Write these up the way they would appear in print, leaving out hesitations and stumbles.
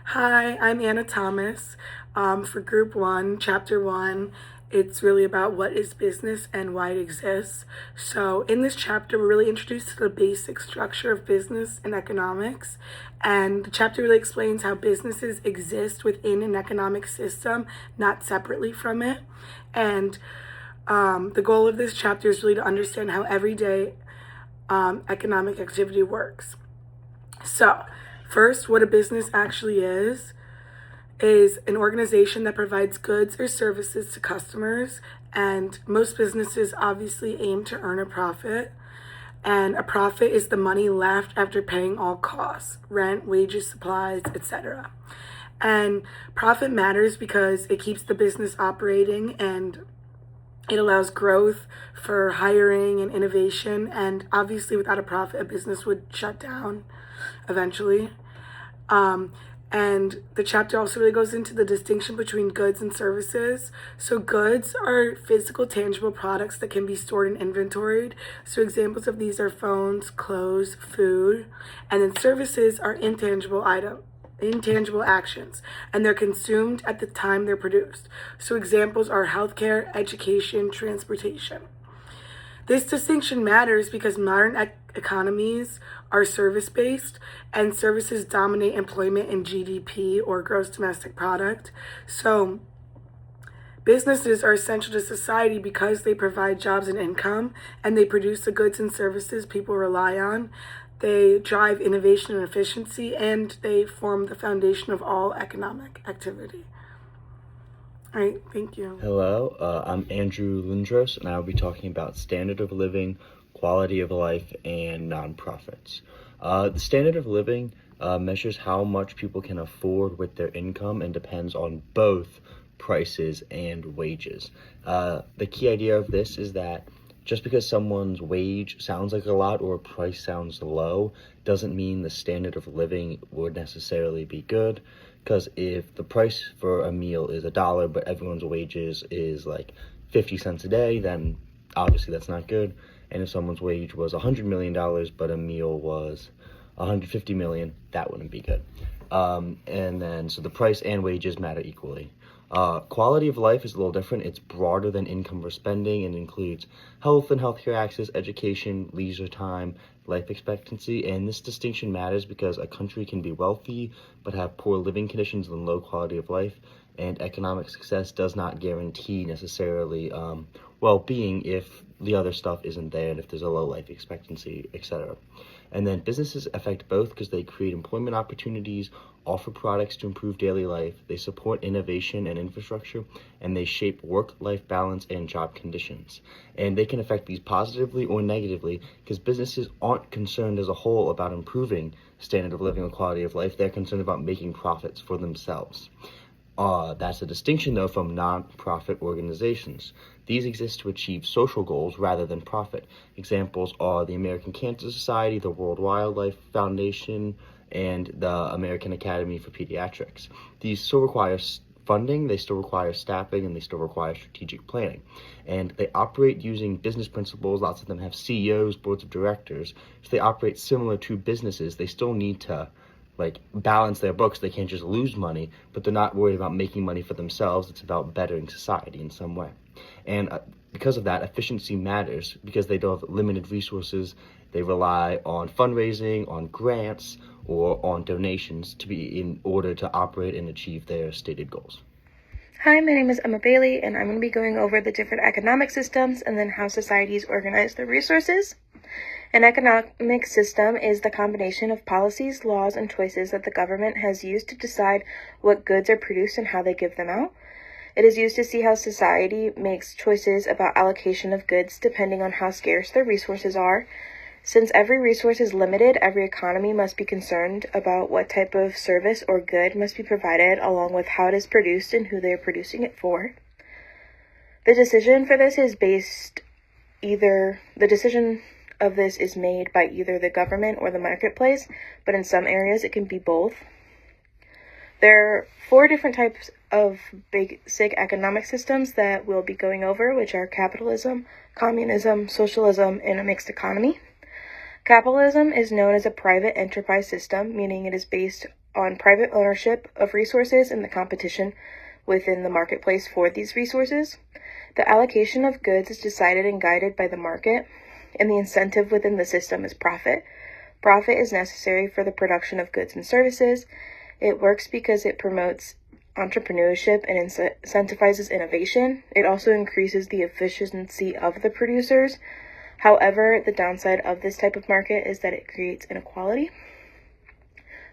Hi, I'm Anna Thomas. For Group 1, Chapter 1, it's really about what is business and why it exists. So, in this chapter, we're really introduced to the basic structure of business and economics. And the chapter really explains how businesses exist within an economic system, not separately from it. And the goal of this chapter is really to understand how everyday economic activity works. So, first, what a business actually is an organization that provides goods or services to customers, and most businesses obviously aim to earn a profit. And a profit is the money left after paying all costs, rent, wages, supplies, etc. And profit matters because it keeps the business operating and it allows growth for hiring and innovation. And obviously, without a profit, a business would shut down eventually. Um, and the chapter also really goes into the distinction between goods and services. So, goods are physical, tangible products that can be stored and inventoried. So, examples of these are phones, clothes, food. And then services are intangible actions, and they're consumed at the time they're produced. So, examples are healthcare, education, transportation. This distinction matters because modern economies are service based, and services dominate employment in GDP, or gross domestic product. So, businesses are essential to society because they provide jobs and income, and they produce the goods and services people rely on. They drive innovation and efficiency, and they form the foundation of all economic activity. All right, thank you. Hello, I'm Andrew Lindros, and I'll be talking about standard of living, quality of life, and nonprofits. The standard of living measures how much people can afford with their income and depends on both prices and wages. The key idea of this is that just because someone's wage sounds like a lot or a price sounds low doesn't mean the standard of living would necessarily be good. Because if the price for a meal is $1, but everyone's wages is like 50 cents a day, then obviously that's not good. And if someone's wage was $100 million, but a meal was 150 million, that wouldn't be good. And then so the price and wages matter equally. Quality of life is a little different. It's broader than income or spending and includes health and healthcare access, education, leisure time, life expectancy. And this distinction matters because a country can be wealthy but have poor living conditions and low quality of life. And economic success does not guarantee necessarily well-being if the other stuff isn't there and if there's a low life expectancy, etc. And then businesses affect both because they create employment opportunities, offer products to improve daily life, they support innovation and infrastructure, and they shape work-life balance and job conditions. And they can affect these positively or negatively because businesses aren't concerned as a whole about improving standard of living or quality of life. They're concerned about making profits for themselves. That's a distinction, though, from non-profit organizations. These exist to achieve social goals rather than profit. Examples are the American Cancer Society, the World Wildlife Foundation, and the American Academy for Pediatrics. These still require funding, they still require staffing, and they still require strategic planning. And they operate using business principles. Lots of them have CEOs, boards of directors. So they operate similar to businesses. They still need to balance their books. They can't just lose money, but they're not worried about making money for themselves. It's about bettering society in some way. And because of that, efficiency matters because they don't have limited resources. They rely on fundraising, on grants, or on donations to be in order to operate and achieve their stated goals. Hi, my name is Emma Bailey, and I'm going to be going over the different economic systems and then how societies organize their resources. An economic system is the combination of policies, laws, and choices that the government has used to decide what goods are produced and how they give them out. It is used to see how society makes choices about allocation of goods depending on how scarce their resources are. Since every resource is limited, every economy must be concerned about what type of service or good must be provided, along with how it is produced and who they are producing it for. The decision of this is made by either the government or the marketplace, but in some areas it can be both. There are 4 different types of basic economic systems that we'll be going over, which are capitalism, communism, socialism, and a mixed economy. Capitalism is known as a private enterprise system, meaning it is based on private ownership of resources and the competition within the marketplace for these resources. The allocation of goods is decided and guided by the market, and the incentive within the system is profit. Profit is necessary for the production of goods and services. It works because it promotes entrepreneurship and incentivizes innovation. It also increases the efficiency of the producers. However, the downside of this type of market is that it creates inequality.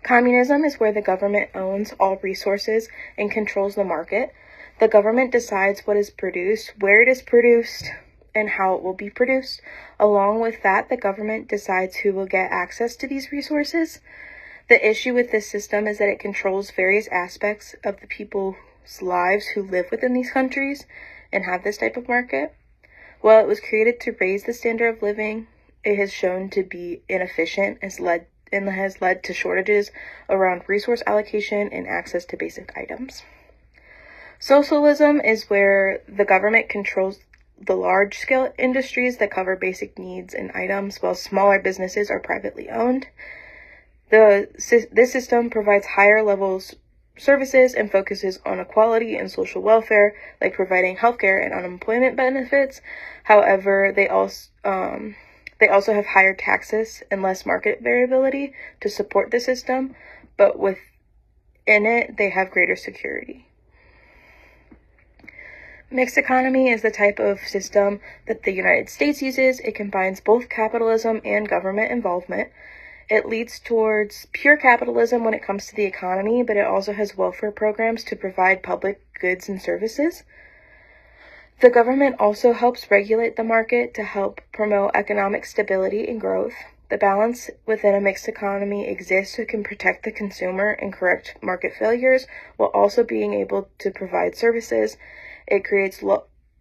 Communism is where the government owns all resources and controls the market. The government decides what is produced, where it is produced, and how it will be produced. Along with that, the government decides who will get access to these resources. The issue with this system is that it controls various aspects of the people's lives who live within these countries and have this type of market. While it was created to raise the standard of living, it has shown to be inefficient and has led to shortages around resource allocation and access to basic items. Socialism is where the government controls the large-scale industries that cover basic needs and items, while smaller businesses are privately owned. This system provides higher levels services and focuses on equality and social welfare, like providing healthcare and unemployment benefits. However, they also have higher taxes and less market variability to support the system, but within it, they have greater security. Mixed economy is the type of system that the United States uses. It combines both capitalism and government involvement. It leads towards pure capitalism when it comes to the economy, but it also has welfare programs to provide public goods and services. The government also helps regulate the market to help promote economic stability and growth. The balance within a mixed economy exists so it can protect the consumer and correct market failures while also being able to provide services. It creates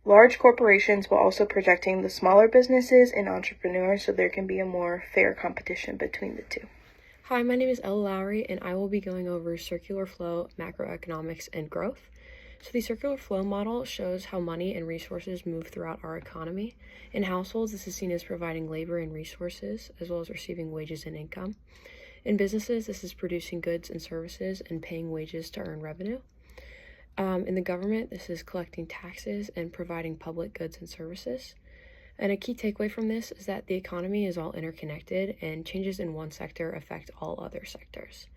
large corporations while also protecting the smaller businesses and entrepreneurs so there can be a more fair competition between the two. Hi, my name is Ella Lowry, and I will be going over circular flow, macroeconomics, and growth. So the circular flow model shows how money and resources move throughout our economy. In households, this is seen as providing labor and resources, as well as receiving wages and income. In businesses, this is producing goods and services and paying wages to earn revenue. In the government, this is collecting taxes and providing public goods and services. And a key takeaway from this is that the economy is all interconnected and changes in one sector affect all other sectors.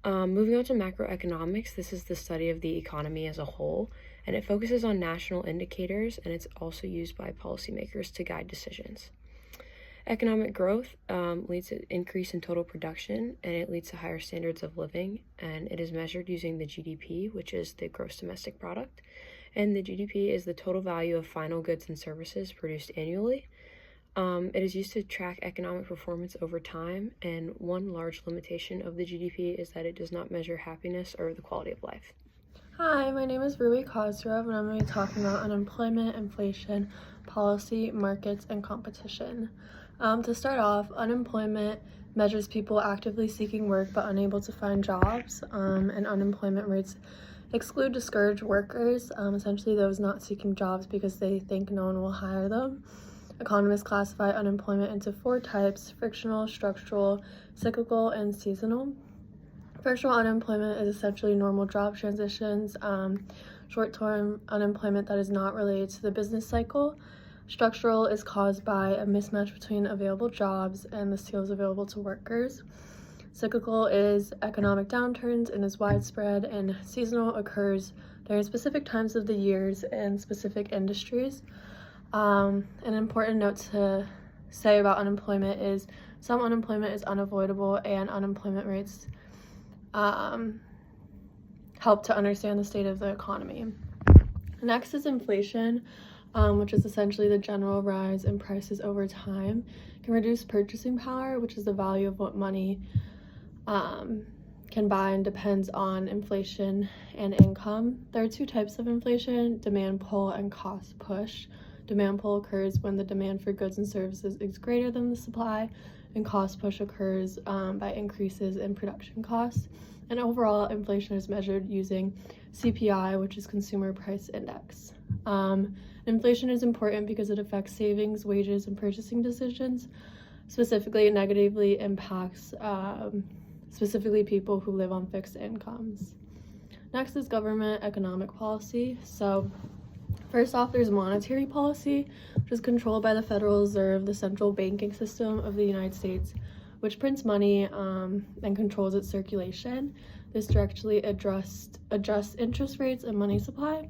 Moving on to macroeconomics, this is the study of the economy as a whole, and it focuses on national indicators, and it's also used by policymakers to guide decisions. Economic growth leads to an increase in total production, and it leads to higher standards of living, and it is measured using the GDP, which is the gross domestic product, and the GDP is the total value of final goods and services produced annually. It is used to track economic performance over time, and one large limitation of the GDP is that it does not measure happiness or the quality of life. Hi, my name is Ruby Kozrov, and I'm going to be talking about unemployment, inflation, policy, markets, and competition. To start off, unemployment measures people actively seeking work but unable to find jobs, and unemployment rates exclude discouraged workers, essentially those not seeking jobs because they think no one will hire them. Economists classify unemployment into 4 types: frictional, structural, cyclical, and seasonal. Frictional unemployment is essentially normal job transitions, short-term unemployment that is not related to the business cycle. Structural is caused by a mismatch between available jobs and the skills available to workers. Cyclical is economic downturns and is widespread, and seasonal occurs during specific times of the years and specific industries. An important note to say about unemployment is some unemployment is unavoidable, and unemployment rates help to understand the state of the economy. Next is inflation, which is essentially the general rise in prices over time. It can reduce purchasing power, which is the value of what money can buy, and depends on inflation and income. There are 2 types of inflation: demand pull and cost push. Demand pull occurs when the demand for goods and services is greater than the supply, and cost push occurs by increases in production costs. And overall, inflation is measured using CPI, which is Consumer Price Index. Inflation is important because it affects savings, wages, and purchasing decisions. Specifically, it negatively impacts specifically people who live on fixed incomes. Next is government economic policy. So first off, there's monetary policy, which is controlled by the Federal Reserve, the central banking system of the United States, which prints money and controls its circulation. This directly adjusts interest rates and money supply.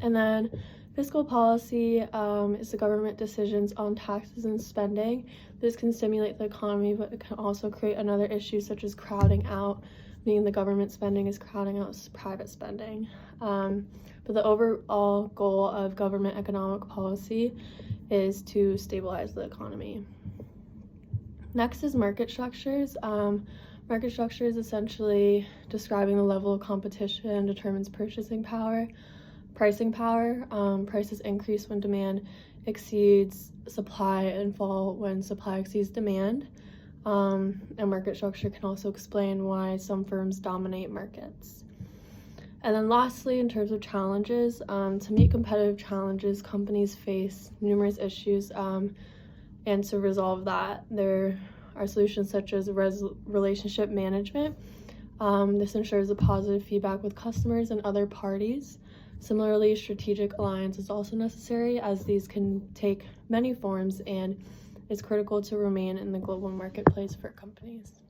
And then fiscal policy is the government decisions on taxes and spending. This can stimulate the economy, but it can also create another issue such as crowding out, meaning the government spending is crowding out private spending. But the overall goal of government economic policy is to stabilize the economy. Next is market structures. Market structure is essentially describing the level of competition determines purchasing power. Pricing power, prices increase when demand exceeds supply and fall when supply exceeds demand. And market structure can also explain why some firms dominate markets. And then lastly, in terms of challenges, to meet competitive challenges, companies face numerous issues, and to resolve that, there are solutions such as relationship management. This ensures a positive feedback with customers and other parties. Similarly, strategic alliance is also necessary, as these can take many forms and is critical to remain in the global marketplace for companies.